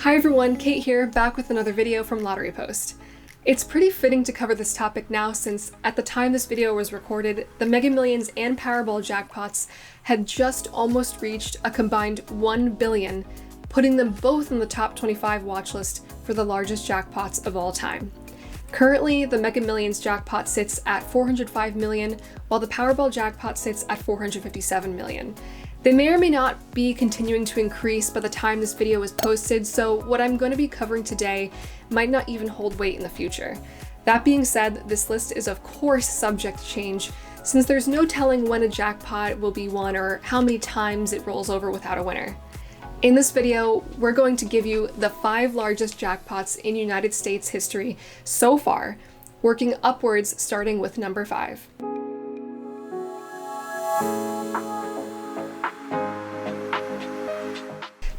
Hi everyone, Kate here, back with another video from Lottery Post. It's pretty fitting to cover this topic now since, at the time this video was recorded, the Mega Millions and Powerball jackpots had just almost reached a combined $1 billion, putting them both in the top 25 watch list for the largest jackpots of all time. Currently, the Mega Millions jackpot sits at $405 million, while the Powerball jackpot sits at $457 million. They may or may not be continuing to increase by the time this video is posted, so what I'm going to be covering today might not even hold weight in the future. That being said, this list is of course subject to change, since there's no telling when a jackpot will be won or how many times it rolls over without a winner. In this video, we're going to give you the 5 largest jackpots in United States history so far, working upwards starting with number 5.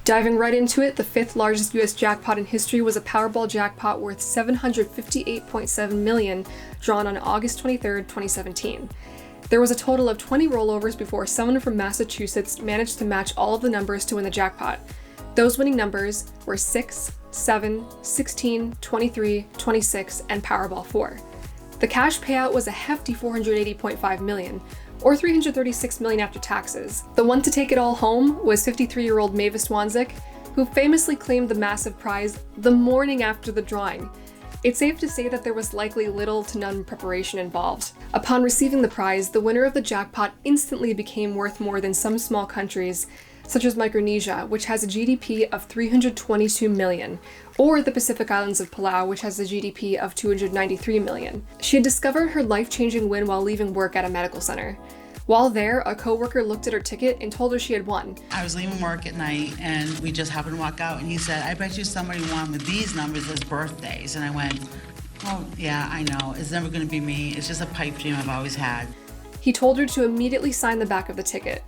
Diving right into it, the 5th largest US jackpot in history was a Powerball jackpot worth $758.7 million, drawn on August 23, 2017. There was a total of 20 rollovers before someone from Massachusetts managed to match all of the numbers to win the jackpot. Those winning numbers were 6, 7, 16, 23, 26, and Powerball 4. The cash payout was a hefty $480.5 million, or $336 million after taxes. The one to take it all home was 53-year-old Mavis Wanzik, who famously claimed the massive prize the morning after the drawing. It's safe to say that there was likely little to none preparation involved. Upon receiving the prize, the winner of the jackpot instantly became worth more than some small countries, such as Micronesia, which has a GDP of $322 million, or the Pacific Islands of Palau, which has a GDP of $293 million. She had discovered her life-changing win while leaving work at a medical center. While there, a coworker looked at her ticket and told her she had won. I was leaving work at night and we just happened to walk out and he said, "I bet you somebody won with these numbers as birthdays." And I went, "Oh yeah, I know, it's never gonna be me. It's just a pipe dream I've always had." He told her to immediately sign the back of the ticket.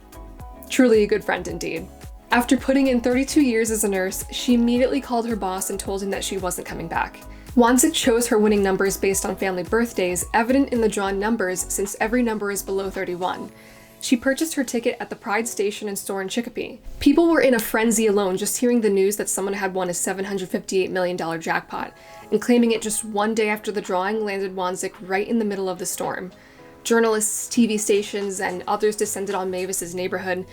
Truly a good friend indeed. After putting in 32 years as a nurse, she immediately called her boss and told him that she wasn't coming back. Wanzik chose her winning numbers based on family birthdays, evident in the drawn numbers since every number is below 31. She purchased her ticket at the Pride Station and store in Chicopee. People were in a frenzy alone just hearing the news that someone had won a $758 million jackpot, and claiming it just one day after the drawing landed Wanzik right in the middle of the storm. Journalists, TV stations, and others descended on Mavis's neighborhood.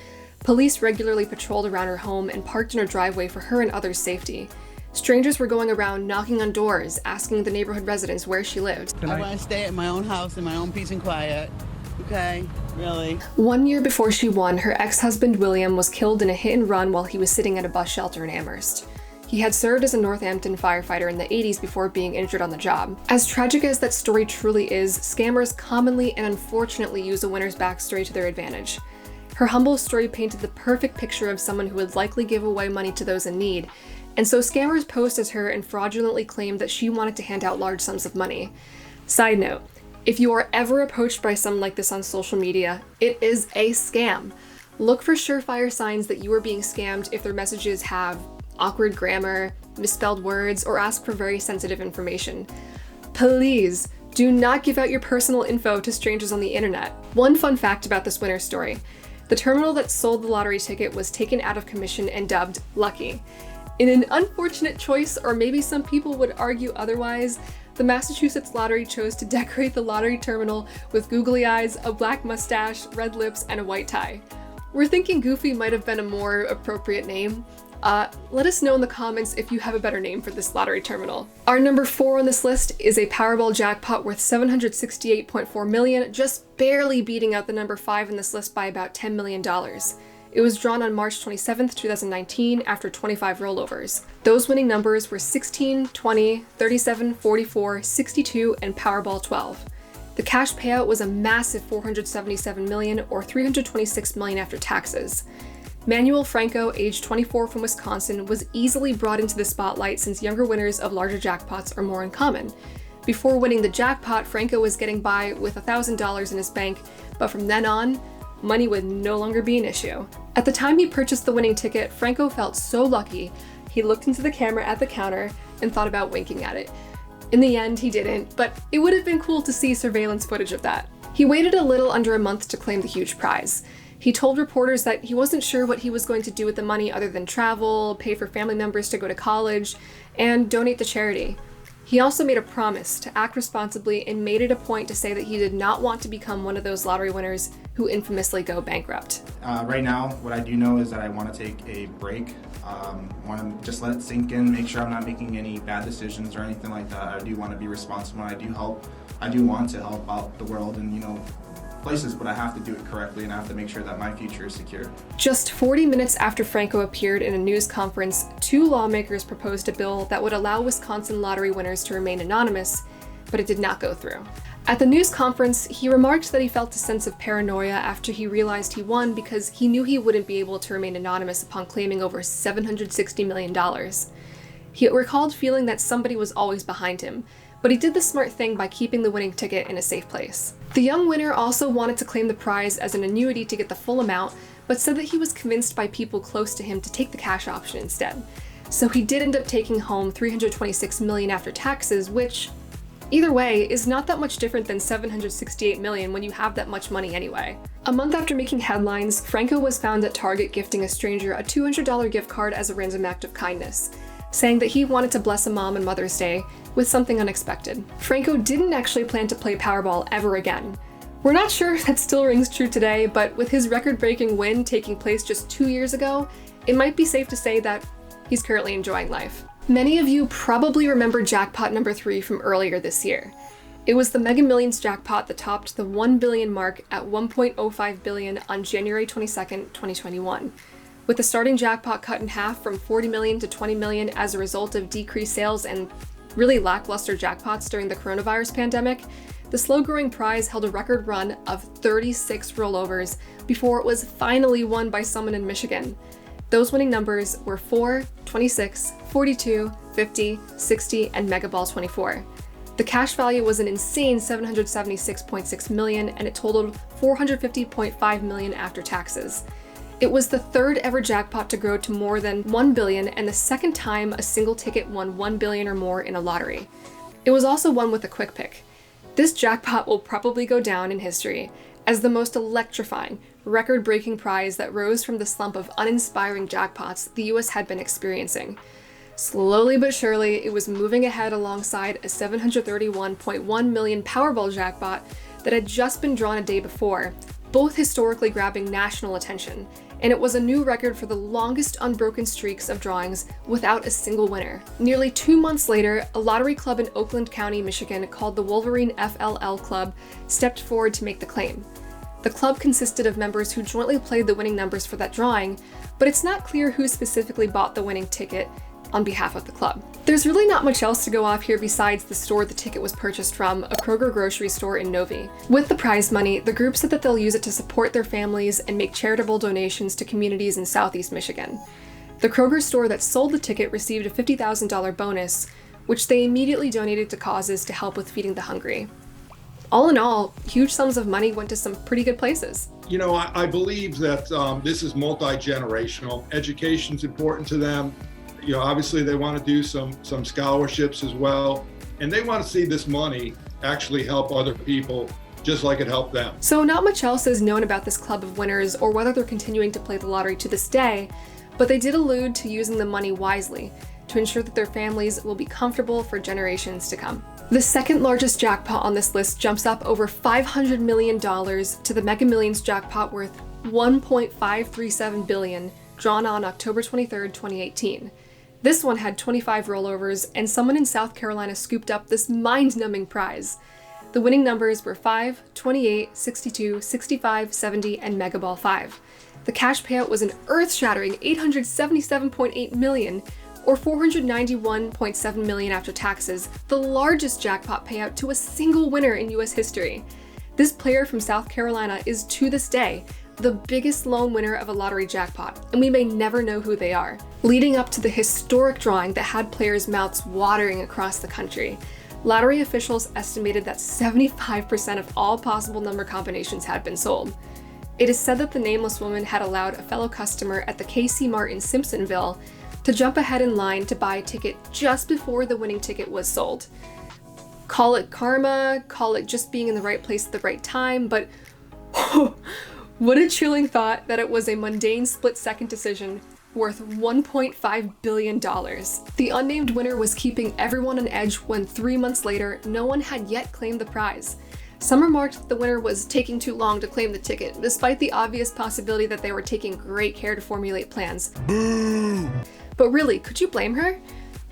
Police regularly patrolled around her home and parked in her driveway for her and others' safety. Strangers were going around knocking on doors, asking the neighborhood residents where she lived. I want to stay at my own house in my own peace and quiet. Okay, really? 1 year before she won, her ex-husband William was killed in a hit and run while he was sitting at a bus shelter in Amherst. He had served as a Northampton firefighter in the 80s before being injured on the job. As tragic as that story truly is, scammers commonly and unfortunately use a winner's backstory to their advantage. Her humble story painted the perfect picture of someone who would likely give away money to those in need, and so scammers posed as her and fraudulently claimed that she wanted to hand out large sums of money. Side note, if you are ever approached by someone like this on social media, it is a scam. Look for surefire signs that you are being scammed if their messages have awkward grammar, misspelled words, or ask for very sensitive information. Please do not give out your personal info to strangers on the internet. One fun fact about this winner's story: the terminal that sold the lottery ticket was taken out of commission and dubbed Lucky. In an unfortunate choice, or maybe some people would argue otherwise, the Massachusetts Lottery chose to decorate the lottery terminal with googly eyes, a black mustache, red lips, and a white tie. We're thinking Goofy might have been a more appropriate name. Let us know in the comments if you have a better name for this lottery terminal. Our number 4 on this list is a Powerball jackpot worth $768.4 million, just barely beating out the number 5 in this list by about $10 million. It was drawn on March 27, 2019, after 25 rollovers. Those winning numbers were 16, 20, 37, 44, 62, and Powerball 12. The cash payout was a massive $477 million, or $326 million after taxes. Manuel Franco, age 24 from Wisconsin, was easily brought into the spotlight since younger winners of larger jackpots are more uncommon. Before winning the jackpot, Franco was getting by with $1,000 in his bank, but from then on, money would no longer be an issue. At the time he purchased the winning ticket, Franco felt so lucky, he looked into the camera at the counter and thought about winking at it. In the end, he didn't, but it would have been cool to see surveillance footage of that. He waited a little under a month to claim the huge prize. He told reporters that he wasn't sure what he was going to do with the money other than travel, pay for family members to go to college, and donate to charity. He also made a promise to act responsibly and made it a point to say that he did not want to become one of those lottery winners who infamously go bankrupt. Right now, what I do know is that I want to take a break. Want to just let it sink in, make sure I'm not making any bad decisions or anything like that. I do want to be responsible. I do want to help out the world and, places, but I have to do it correctly and I have to make sure that my future is secure. Just 40 minutes after Franco appeared in a news conference, 2 lawmakers proposed a bill that would allow Wisconsin lottery winners to remain anonymous, but it did not go through. At the news conference, he remarked that he felt a sense of paranoia after he realized he won because he knew he wouldn't be able to remain anonymous upon claiming over $760 million. He recalled feeling that somebody was always behind him, but he did the smart thing by keeping the winning ticket in a safe place. The young winner also wanted to claim the prize as an annuity to get the full amount, but said that he was convinced by people close to him to take the cash option instead. So he did end up taking home $326 million after taxes, which, either way, is not that much different than $768 million when you have that much money anyway. A month after making headlines, Franco was found at Target gifting a stranger a $200 gift card as a random act of kindness, saying that he wanted to bless a mom on Mother's Day with something unexpected. Franco didn't actually plan to play Powerball ever again. We're not sure if that still rings true today, but with his record-breaking win taking place just 2 years ago, it might be safe to say that he's currently enjoying life. Many of you probably remember Jackpot number 3 from earlier this year. It was the Mega Millions jackpot that topped the 1 billion mark at 1.05 billion on January 22nd, 2021. With the starting jackpot cut in half from 40 million to 20 million as a result of decreased sales and really lackluster jackpots during the coronavirus pandemic, the slow-growing prize held a record run of 36 rollovers before it was finally won by someone in Michigan. Those winning numbers were 4, 26, 42, 50, 60, and Mega Ball 24. The cash value was an insane $776.6 million, and it totaled $450.5 million after taxes. It was the third ever jackpot to grow to more than 1 billion and the second time a single ticket won 1 billion or more in a lottery. It was also won with a quick pick. This jackpot will probably go down in history as the most electrifying, record-breaking prize that rose from the slump of uninspiring jackpots the US had been experiencing. Slowly but surely, it was moving ahead alongside a $731.1 million Powerball jackpot that had just been drawn a day before, both historically grabbing national attention, and it was a new record for the longest unbroken streaks of drawings without a single winner. Nearly 2 months later, a lottery club in Oakland County, Michigan called the Wolverine FLL Club stepped forward to make the claim. The club consisted of members who jointly played the winning numbers for that drawing, but it's not clear who specifically bought the winning ticket on behalf of the club. There's really not much else to go off here besides the store the ticket was purchased from, a Kroger grocery store in Novi. With the prize money, the group said that they'll use it to support their families and make charitable donations to communities in Southeast Michigan. The Kroger store that sold the ticket received a $50,000 bonus, which they immediately donated to causes to help with feeding the hungry. All in all, huge sums of money went to some pretty good places. I believe that this is multi-generational. Education's important to them. Obviously they want to do some scholarships as well, and they want to see this money actually help other people just like it helped them. So not much else is known about this club of winners or whether they're continuing to play the lottery to this day, but they did allude to using the money wisely to ensure that their families will be comfortable for generations to come. The second largest jackpot on this list jumps up over $500 million to the Mega Millions jackpot worth $1.537 billion, drawn on October 23, 2018. This one had 25 rollovers, and someone in South Carolina scooped up this mind-numbing prize. The winning numbers were 5, 28, 62, 65, 70, and Mega Ball 5. The cash payout was an earth-shattering $877.8 million, or $491.7 million after taxes, the largest jackpot payout to a single winner in US history. This player from South Carolina is, to this day, the biggest lone winner of a lottery jackpot, and we may never know who they are. Leading up to the historic drawing that had players' mouths watering across the country, lottery officials estimated that 75% of all possible number combinations had been sold. It is said that the nameless woman had allowed a fellow customer at the KC Mart in Simpsonville to jump ahead in line to buy a ticket just before the winning ticket was sold. Call it karma, call it just being in the right place at the right time, but What a chilling thought that it was a mundane split-second decision worth $1.5 billion. The unnamed winner was keeping everyone on edge when 3 months later, no one had yet claimed the prize. Some remarked that the winner was taking too long to claim the ticket, despite the obvious possibility that they were taking great care to formulate plans. Boo! But really, could you blame her?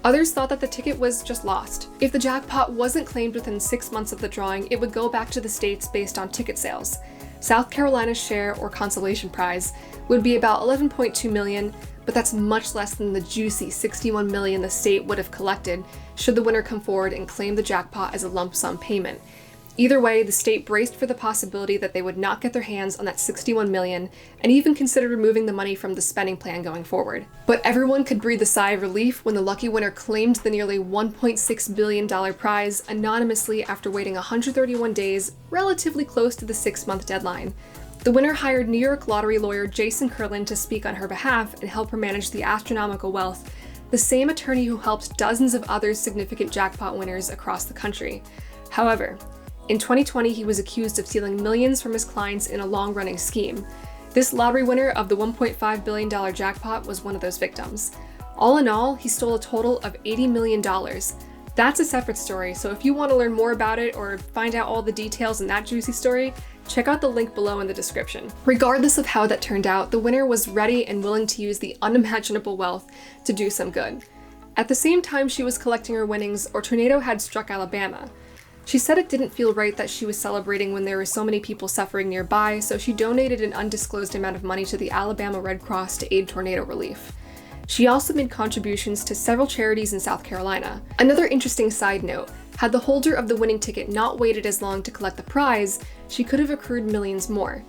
Others thought that the ticket was just lost. If the jackpot wasn't claimed within 6 months of the drawing, it would go back to the states based on ticket sales. South Carolina's share, or consolation prize, would be about $11.2 million, but that's much less than the juicy $61 million the state would have collected should the winner come forward and claim the jackpot as a lump sum payment. Either way, the state braced for the possibility that they would not get their hands on that $61 million and even considered removing the money from the spending plan going forward. But everyone could breathe a sigh of relief when the lucky winner claimed the nearly $1.6 billion prize anonymously after waiting 131 days, relatively close to the 6-month deadline. The winner hired New York lottery lawyer Jason Curlin to speak on her behalf and help her manage the astronomical wealth, the same attorney who helped dozens of other significant jackpot winners across the country. However, in 2020, he was accused of stealing millions from his clients in a long-running scheme. This lottery winner of the $1.5 billion jackpot was one of those victims. All in all, he stole a total of $80 million. That's a separate story, so if you want to learn more about it or find out all the details in that juicy story, check out the link below in the description. Regardless of how that turned out, the winner was ready and willing to use the unimaginable wealth to do some good. At the same time she was collecting her winnings, a tornado had struck Alabama. She said it didn't feel right that she was celebrating when there were so many people suffering nearby, so she donated an undisclosed amount of money to the Alabama Red Cross to aid tornado relief. She also made contributions to several charities in South Carolina. Another interesting side note, had the holder of the winning ticket not waited as long to collect the prize, she could have accrued millions more.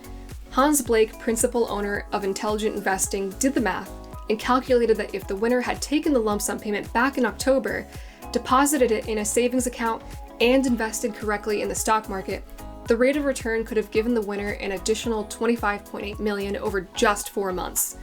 Hans Blake, principal owner of Intelligent Investing, did the math and calculated that if the winner had taken the lump sum payment back in October, deposited it in a savings account, and invested correctly in the stock market, the rate of return could have given the winner an additional $25.8 million over just 4 months.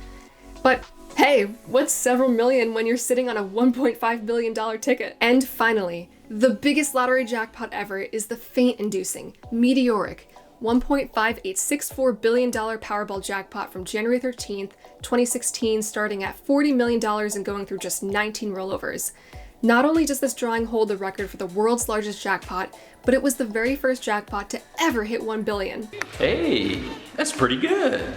But hey, what's several million when you're sitting on a $1.5 billion ticket? And finally, the biggest lottery jackpot ever is the faint-inducing, meteoric, $1.5864 billion Powerball jackpot from January 13th, 2016, starting at $40 million and going through just 19 rollovers. Not only does this drawing hold the record for the world's largest jackpot, but it was the very first jackpot to ever hit $1 billion. Hey, that's pretty good.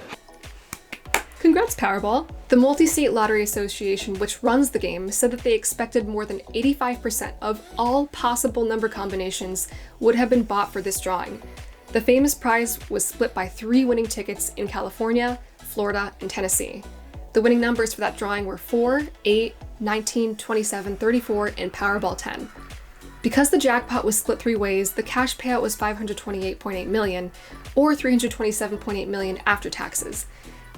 Congrats, Powerball! The Multi-State Lottery Association, which runs the game, said that they expected more than 85% of all possible number combinations would have been bought for this drawing. The famous prize was split by 3 winning tickets in California, Florida, and Tennessee. The winning numbers for that drawing were 4, 8, 19, 27, 34, and Powerball 10. Because the jackpot was split 3 ways, the cash payout was $528.8 million, or $327.8 million after taxes.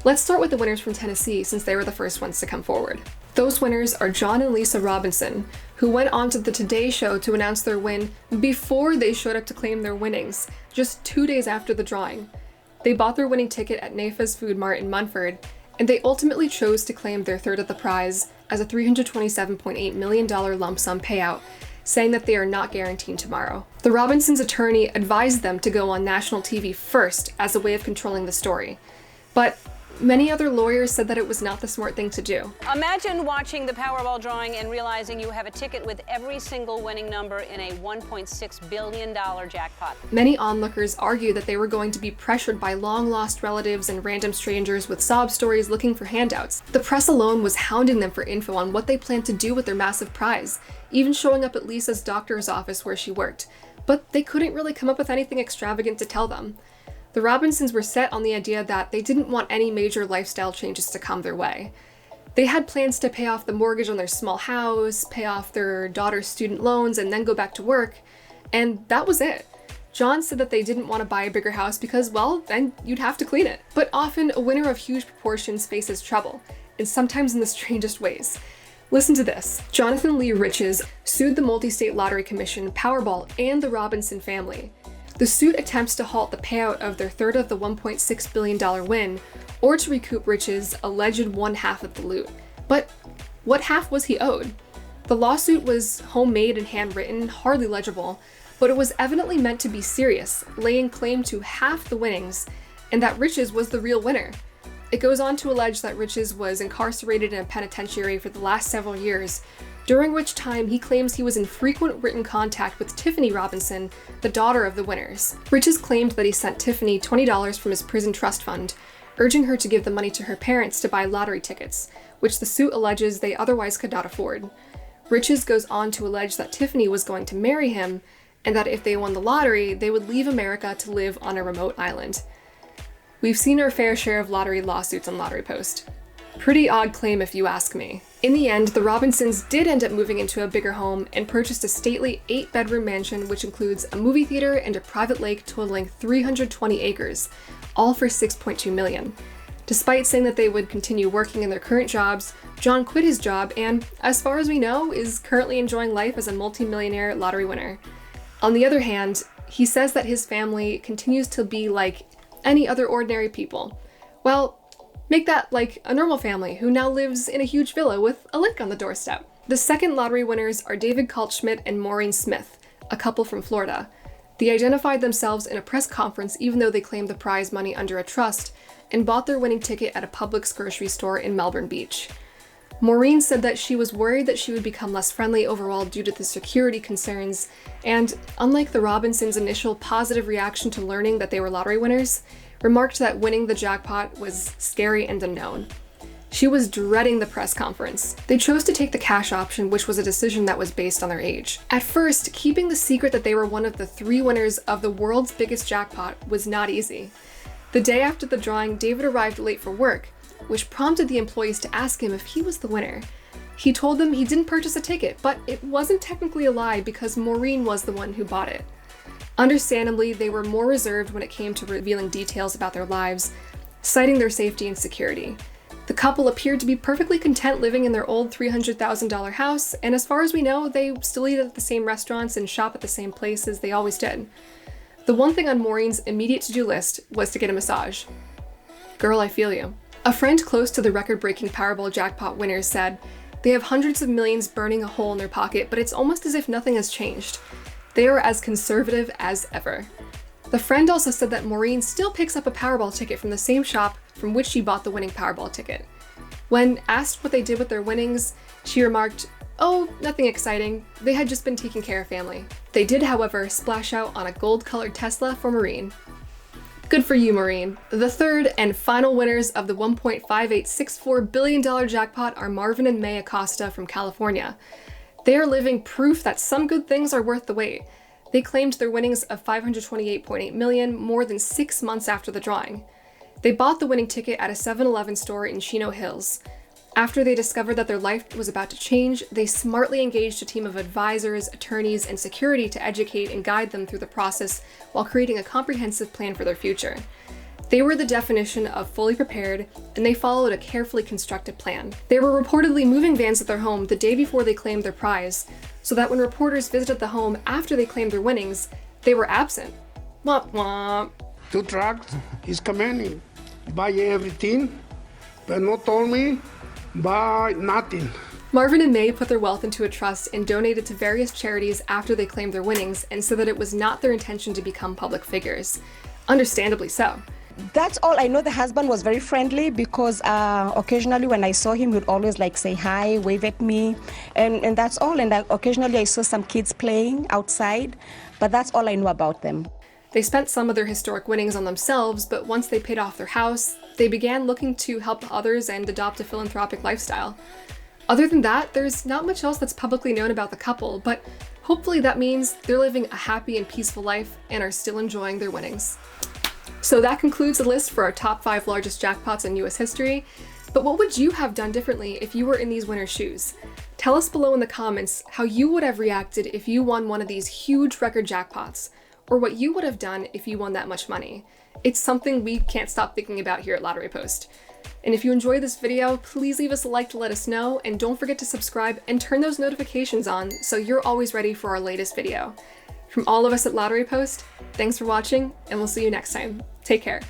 Let's start with the winners from Tennessee, since they were the first ones to come forward. Those winners are John and Lisa Robinson, who went on to the Today Show to announce their win before they showed up to claim their winnings, just 2 days after the drawing. They bought their winning ticket at Nafa's Food Mart in Munford, and they ultimately chose to claim their third of the prize as a $327.8 million lump sum payout, saying that they are not guaranteed tomorrow. The Robinsons' attorney advised them to go on national TV first as a way of controlling the story. But many other lawyers said that it was not the smart thing to do. Imagine watching the Powerball drawing and realizing you have a ticket with every single winning number in a $1.6 billion jackpot. Many onlookers argued that they were going to be pressured by long-lost relatives and random strangers with sob stories looking for handouts. The press alone was hounding them for info on what they planned to do with their massive prize, even showing up at Lisa's doctor's office where she worked. But they couldn't really come up with anything extravagant to tell them. The Robinsons were set on the idea that they didn't want any major lifestyle changes to come their way. They had plans to pay off the mortgage on their small house, pay off their daughter's student loans, and then go back to work, and that was it. John said that they didn't want to buy a bigger house because, well, then you'd have to clean it. But often, a winner of huge proportions faces trouble, and sometimes in the strangest ways. Listen to this. Jonathan Lee Riches sued the Multi-State Lottery Commission, Powerball, and the Robinson family. The suit attempts to halt the payout of their third of the $1.6 billion win, or to recoup Rich's alleged 1/2 of the loot. But what half was he owed? The lawsuit was homemade and handwritten, hardly legible, but it was evidently meant to be serious, laying claim to half the winnings, and that Riches was the real winner. It goes on to allege that Riches was incarcerated in a penitentiary for the last several years, during which time he claims he was in frequent written contact with Tiffany Robinson, the daughter of the winners. Riches claimed that he sent Tiffany $20 from his prison trust fund, urging her to give the money to her parents to buy lottery tickets, which the suit alleges they otherwise could not afford. Riches goes on to allege that Tiffany was going to marry him, and that if they won the lottery, they would leave America to live on a remote island. We've seen our fair share of lottery lawsuits on Lottery Post. Pretty odd claim if you ask me. In the end, the Robinsons did end up moving into a bigger home and purchased a stately 8-bedroom mansion which includes a movie theater and a private lake totaling 320 acres, all for $6.2 million. Despite saying that they would continue working in their current jobs, John quit his job and, as far as we know, is currently enjoying life as a multi-millionaire lottery winner. On the other hand, he says that his family continues to be like any other ordinary people. Well, make that like a normal family who now lives in a huge villa with a lake on the doorstep. The second lottery winners are David Kaltschmidt and Maureen Smith, a couple from Florida. They identified themselves in a press conference even though they claimed the prize money under a trust and bought their winning ticket at a Publix grocery store in Melbourne Beach. Maureen said that she was worried that she would become less friendly overall due to the security concerns, and unlike the Robinsons' initial positive reaction to learning that they were lottery winners, remarked that winning the jackpot was scary and unknown. She was dreading the press conference. They chose to take the cash option, which was a decision that was based on their age. At first, keeping the secret that they were one of the 3 winners of the world's biggest jackpot was not easy. The day after the drawing, David arrived late for work, which prompted the employees to ask him if he was the winner. He told them he didn't purchase a ticket, but it wasn't technically a lie because Maureen was the one who bought it. Understandably, they were more reserved when it came to revealing details about their lives, citing their safety and security. The couple appeared to be perfectly content living in their old $300,000 house, and as far as we know, they still eat at the same restaurants and shop at the same places they always did. The one thing on Maureen's immediate to-do list was to get a massage. Girl, I feel you. A friend close to the record-breaking Powerball jackpot winners said, "They have hundreds of millions burning a hole in their pocket, but it's almost as if nothing has changed. They are as conservative as ever." The friend also said that Maureen still picks up a Powerball ticket from the same shop from which she bought the winning Powerball ticket. When asked what they did with their winnings, she remarked, "Oh, nothing exciting. They had just been taking care of family." They did, however, splash out on a gold-colored Tesla for Maureen. Good for you, Maureen. The third and final winners of the $1.5864 billion jackpot are Marvin and May Acosta from California. They are living proof that some good things are worth the wait. They claimed their winnings of $528.8 million more than 6 months after the drawing. They bought the winning ticket at a 7-Eleven store in Chino Hills. After they discovered that their life was about to change, they smartly engaged a team of advisors, attorneys, and security to educate and guide them through the process while creating a comprehensive plan for their future. They were the definition of fully prepared, and they followed a carefully constructed plan. They were reportedly moving vans at their home the day before they claimed their prize, so that when reporters visited the home after they claimed their winnings, they were absent. Womp womp. 2 trucks, he's coming, buy everything, but not told me, buy nothing. Marvin and May put their wealth into a trust and donated to various charities after they claimed their winnings and said that it was not their intention to become public figures. Understandably so. That's all. I know the husband was very friendly because occasionally when I saw him, he would always like say hi, wave at me, and that's all. And occasionally I saw some kids playing outside, but that's all I know about them. They spent some of their historic winnings on themselves, but once they paid off their house, they began looking to help others and adopt a philanthropic lifestyle. Other than that, there's not much else that's publicly known about the couple, but hopefully that means they're living a happy and peaceful life and are still enjoying their winnings. So that concludes the list for our top 5 largest jackpots in US history, but what would you have done differently if you were in these winners' shoes? Tell us below in the comments how you would have reacted if you won one of these huge record jackpots, or what you would have done if you won that much money. It's something we can't stop thinking about here at Lottery Post. And if you enjoyed this video, please leave us a like to let us know, and don't forget to subscribe and turn those notifications on so you're always ready for our latest video. From all of us at Lottery Post, thanks for watching, and we'll see you next time. Take care.